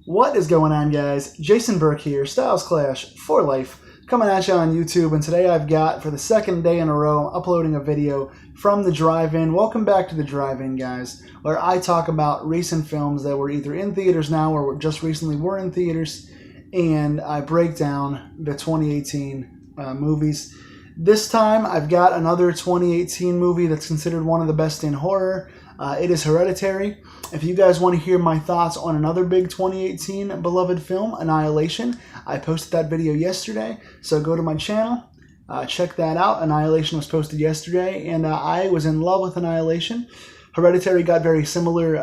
What is going on, guys? Jason Burke here, Styles Clash for Life, coming at you on YouTube. And today I've got, for the second day in a row, uploading a video from the drive-in. Welcome back to the drive-in, guys, where I talk about recent films that were either in theaters now or just recently were in theaters, and I break down the 2018 movies. This time I've got another 2018 movie that's considered one of the best in horror. It is Hereditary. If you guys want to hear my thoughts on another big 2018 beloved film, Annihilation, I posted that video yesterday, so go to my channel, check that out. Annihilation was posted yesterday, and I was in love with Annihilation. Hereditary got very similar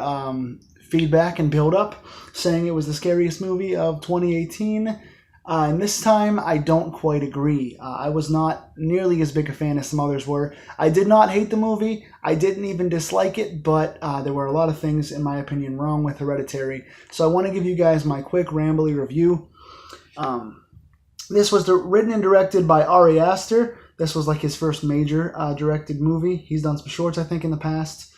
feedback and build-up, saying it was the scariest movie of 2018. And this time, I don't quite agree. I was not nearly as big a fan as some others were. I did not hate the movie. I didn't even dislike it, but there were a lot of things, in my opinion, wrong with Hereditary. So I want to give you guys my quick, rambly review. This was written and directed by Ari Aster. This was like his first major directed movie. He's done some shorts, I think, in the past.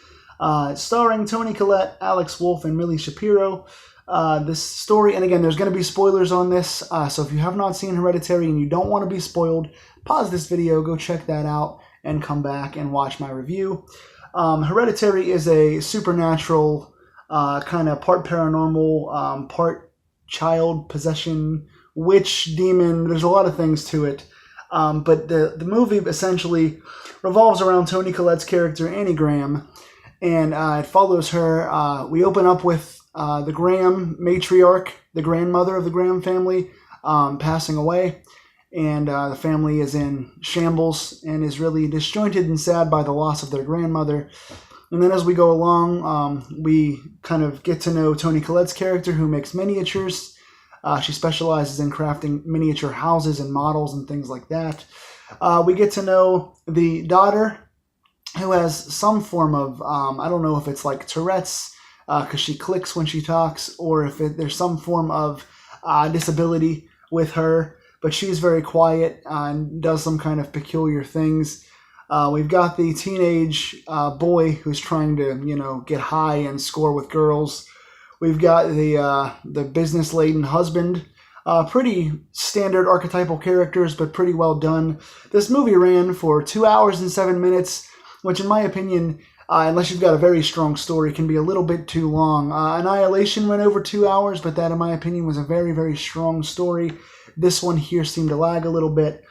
Starring Toni Collette, Alex Wolff, and Millie Shapiro. This story, and again, there's going to be spoilers on this, so if you have not seen Hereditary and you don't want to be spoiled, pause this video, go check that out, and come back and watch my review. Hereditary is a supernatural, kind of part paranormal, part child possession, witch, demon, there's a lot of things to it, but the movie essentially revolves around Toni Collette's character, Annie Graham, and it follows her. We open up with the Graham matriarch, the grandmother of the Graham family, passing away, and the family is in shambles and is really disjointed and sad by the loss of their grandmother. And then as we go along, we kind of get to know Toni Collette's character, who makes miniatures. She specializes in crafting miniature houses and models and things like that. We get to know the daughter, who has some form of, I don't know if it's like Tourette's, because she clicks when she talks, or if there's some form of disability with her, but she's very quiet and does some kind of peculiar things. We've got the teenage boy who's trying to, get high and score with girls. We've got the business-laden husband. Pretty standard archetypal characters, but pretty well done. This movie ran for 2 hours and 7 minutes, which in my opinion, unless you've got a very strong story, can be a little bit too long. Annihilation went over 2 hours, but that, in my opinion, was a very, very strong story. This one here seemed to lag a little bit.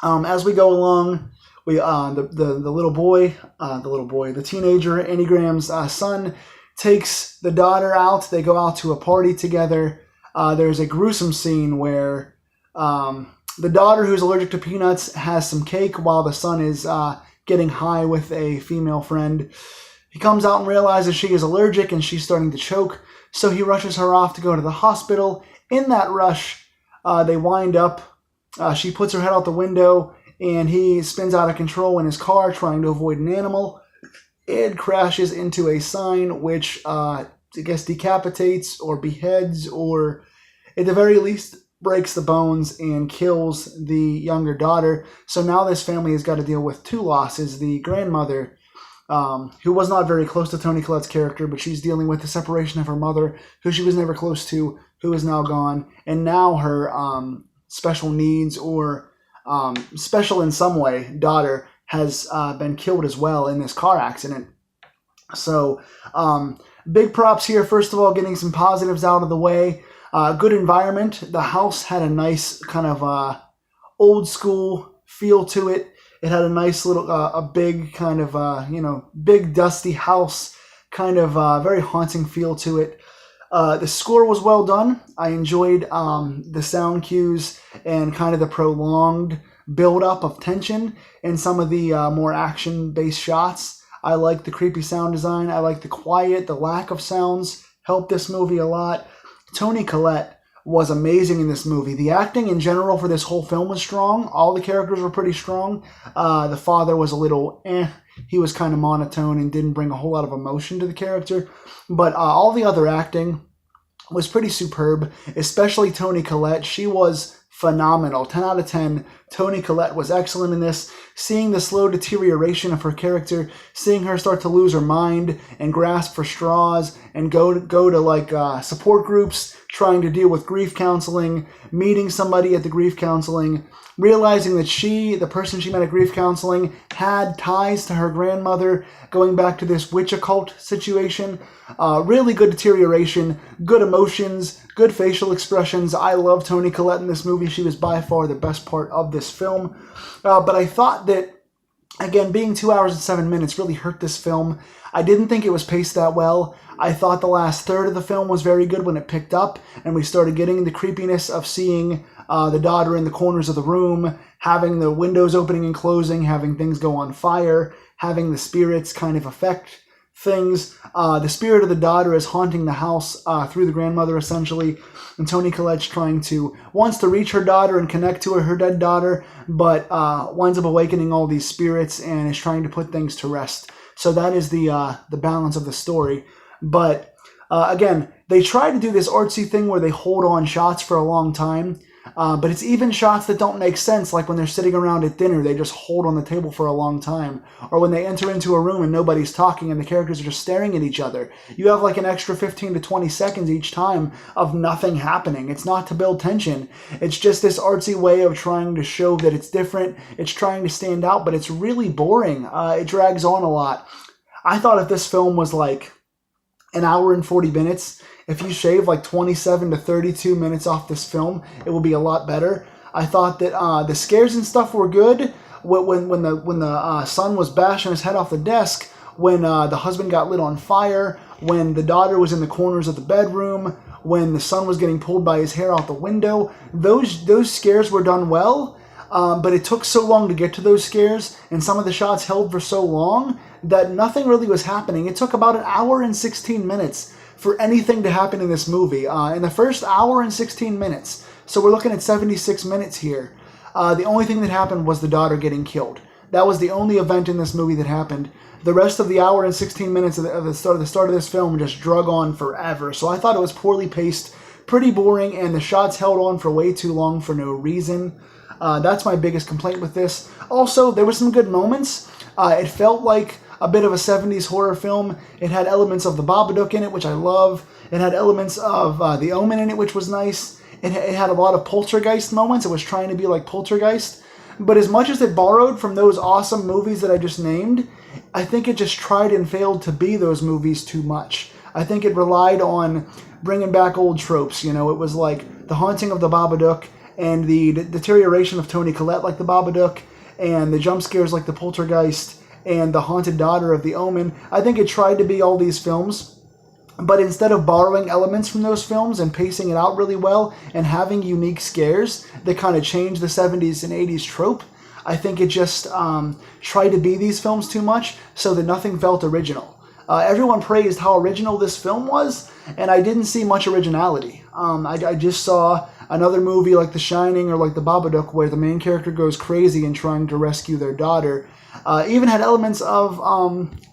As we go along, we the teenager, Annie Graham's son, takes the daughter out. They go out to a party together. There's a gruesome scene where the daughter, who's allergic to peanuts, has some cake while the son is getting high with a female friend. He comes out and realizes she is allergic and she's starting to choke, so he rushes her off to go to the hospital. In that rush, they wind up, she puts her head out the window, and he spins out of control in his car trying to avoid an animal. It crashes into a sign which, I guess, decapitates or beheads, or at the very least breaks the bones and kills the younger daughter. So now this family has got to deal with two losses. The grandmother, who was not very close to Toni Collette's character, but she's dealing with the separation of her mother, who she was never close to, who is now gone. And now her special needs, or special in some way, daughter has been killed as well in this car accident. So big props here. First of all, getting some positives out of the way. Good environment. The house had a nice kind of old school feel to it. It had a nice little, a big kind of, big dusty house, kind of very haunting feel to it. The score was well done. I enjoyed the sound cues and kind of the prolonged build-up of tension and some of the more action-based shots. I like the creepy sound design. I like the quiet, the lack of sounds helped this movie a lot. Toni Collette was amazing in this movie. The acting in general for this whole film was strong. All the characters were pretty strong. The father was a little He was kind of monotone and didn't bring a whole lot of emotion to the character. But all the other acting was pretty superb, especially Toni Collette. She was phenomenal. 10 out of 10. Toni Collette was excellent in this. Seeing the slow deterioration of her character, seeing her start to lose her mind and grasp for straws and go to like support groups, trying to deal with grief counseling, meeting somebody at the grief counseling, realizing that the person she met at grief counseling, had ties to her grandmother, going back to this witch occult situation. Really good deterioration, good emotions, good facial expressions. I love Toni Collette in this movie. She was by far the best part of this film. But I thought that, again, being 2 hours and 7 minutes really hurt this film. I didn't think it was paced that well. I thought the last third of the film was very good when it picked up and we started getting the creepiness of seeing the daughter in the corners of the room, having the windows opening and closing, having things go on fire, having the spirits kind of affect things. The spirit of the daughter is haunting the house through the grandmother, essentially. And Toni Collette's wants to reach her daughter and connect to her dead daughter, but winds up awakening all these spirits and is trying to put things to rest. So that is the balance of the story. But again, they try to do this artsy thing where they hold on shots for a long time. But it's even shots that don't make sense, like when they're sitting around at dinner, they just hold on the table for a long time. Or when they enter into a room and nobody's talking and the characters are just staring at each other. You have like an extra 15 to 20 seconds each time of nothing happening. It's not to build tension. It's just this artsy way of trying to show that it's different. It's trying to stand out, but it's really boring. It drags on a lot. I thought if this film was like an hour and 40 minutes, if you shave like 27 to 32 minutes off this film, it will be a lot better. I thought that the scares and stuff were good. When the son was bashing his head off the desk, when the husband got lit on fire, when the daughter was in the corners of the bedroom, when the son was getting pulled by his hair out the window, those scares were done well. But it took so long to get to those scares, and some of the shots held for so long that nothing really was happening. It took about an hour and 16 minutes for anything to happen in this movie. In the first hour and 16 minutes, so we're looking at 76 minutes here, the only thing that happened was the daughter getting killed. That was the only event in this movie that happened. The rest of the hour and 16 minutes of the start of this film just drug on forever. So I thought it was poorly paced, pretty boring, and the shots held on for way too long for no reason. That's my biggest complaint with this. Also, there were some good moments. It felt like a bit of a 70s horror film. It had elements of the Babadook in it, which I love. It had elements of The Omen in it, which was nice. It had a lot of Poltergeist moments. It was trying to be like Poltergeist. But as much as it borrowed from those awesome movies that I just named, I think it just tried and failed to be those movies too much. I think it relied on bringing back old tropes. You know, it was like The Haunting of the Babadook and the deterioration of Toni Collette like the Babadook, and the jump scares like the Poltergeist, and the haunted daughter of The Omen. I think it tried to be all these films, but instead of borrowing elements from those films and pacing it out really well and having unique scares that kind of changed the 70s and 80s trope, I think it just tried to be these films too much so that nothing felt original. Everyone praised how original this film was, and I didn't see much originality. I just saw another movie like The Shining or like The Babadook where the main character goes crazy in trying to rescue their daughter. Even had elements of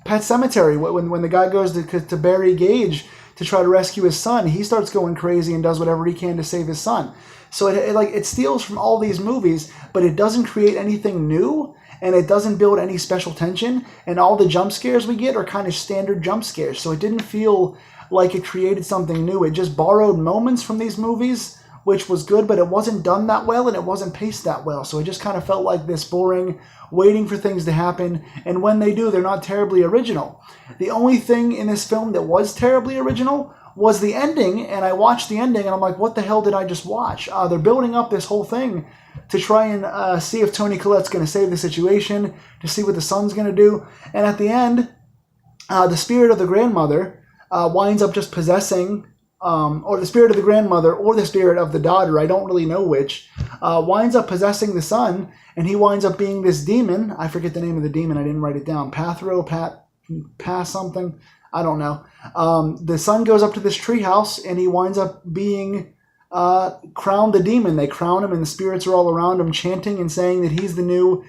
Pet Sematary. When the guy goes to bury Gage to try to rescue his son, he starts going crazy and does whatever he can to save his son. So it steals from all these movies, but it doesn't create anything new, and it doesn't build any special tension, and all the jump scares we get are kind of standard jump scares, so it didn't feel like it created something new. It just borrowed moments from these movies, which was good, but it wasn't done that well, and it wasn't paced that well, so it just kind of felt like this boring, waiting for things to happen, and when they do, they're not terribly original. The only thing in this film that was terribly original was the ending, and I watched the ending, and I'm like, what the hell did I just watch? They're building up this whole thing to try and see if Toni Collette's going to save the situation, to see what the son's going to do, and at the end, the spirit of the grandmother winds up just possessing, or the spirit of the grandmother, or the spirit of the daughter, I don't really know which, winds up possessing the son, and he winds up being this demon. I forget the name of the demon, I didn't write it down. Pass something? I don't know. The son goes up to this treehouse, and he winds up being crown the demon. They crown him, and the spirits are all around him chanting and saying that he's the new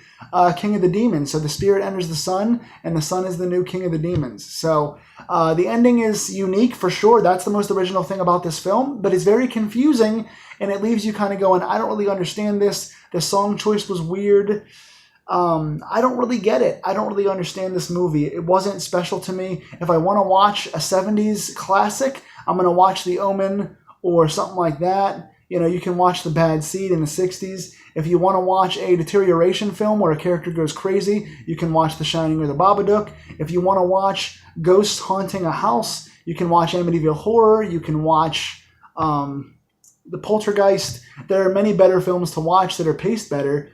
king of the demons. So the spirit enters the son, and the son is the new king of the demons. So the ending is unique for sure. That's the most original thing about this film, but it's very confusing, and it leaves you kind of going, I don't really understand this. The song choice was weird. I don't really get it. I don't really understand this movie. It wasn't special to me. If I want to watch a 70s classic, I'm going to watch The Omen or something like that. You know, you can watch The Bad Seed in the 60s. If you want to watch a deterioration film where a character goes crazy, you can watch The Shining or The Babadook. If you want to watch ghosts haunting a house, you can watch Amityville Horror. You can watch The Poltergeist. There are many better films to watch that are paced better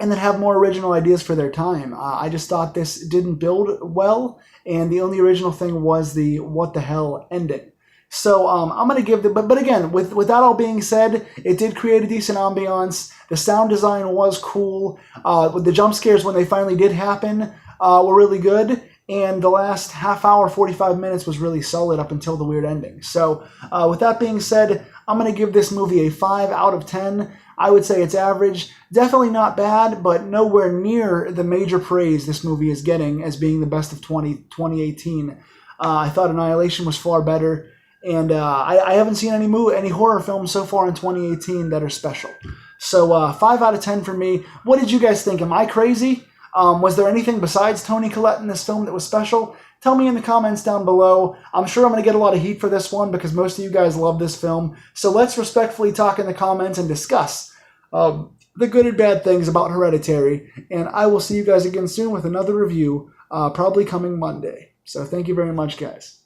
and that have more original ideas for their time. I just thought this didn't build well, and the only original thing was the what the hell ending. So I'm going to give the... But again, with that all being said, it did create a decent ambiance. The sound design was cool. The jump scares, when they finally did happen, were really good. And the last half hour, 45 minutes was really solid up until the weird ending. So with that being said, I'm going to give this movie a 5 out of 10. I would say it's average. Definitely not bad, but nowhere near the major praise this movie is getting as being the best of 2018. I thought Annihilation was far better. And I haven't seen any horror films so far in 2018 that are special. So 5 out of 10 for me. What did you guys think? Am I crazy? Was there anything besides Toni Collette in this film that was special? Tell me in the comments down below. I'm sure I'm going to get a lot of heat for this one because most of you guys love this film. So let's respectfully talk in the comments and discuss the good and bad things about Hereditary. And I will see you guys again soon with another review, probably coming Monday. So thank you very much, guys.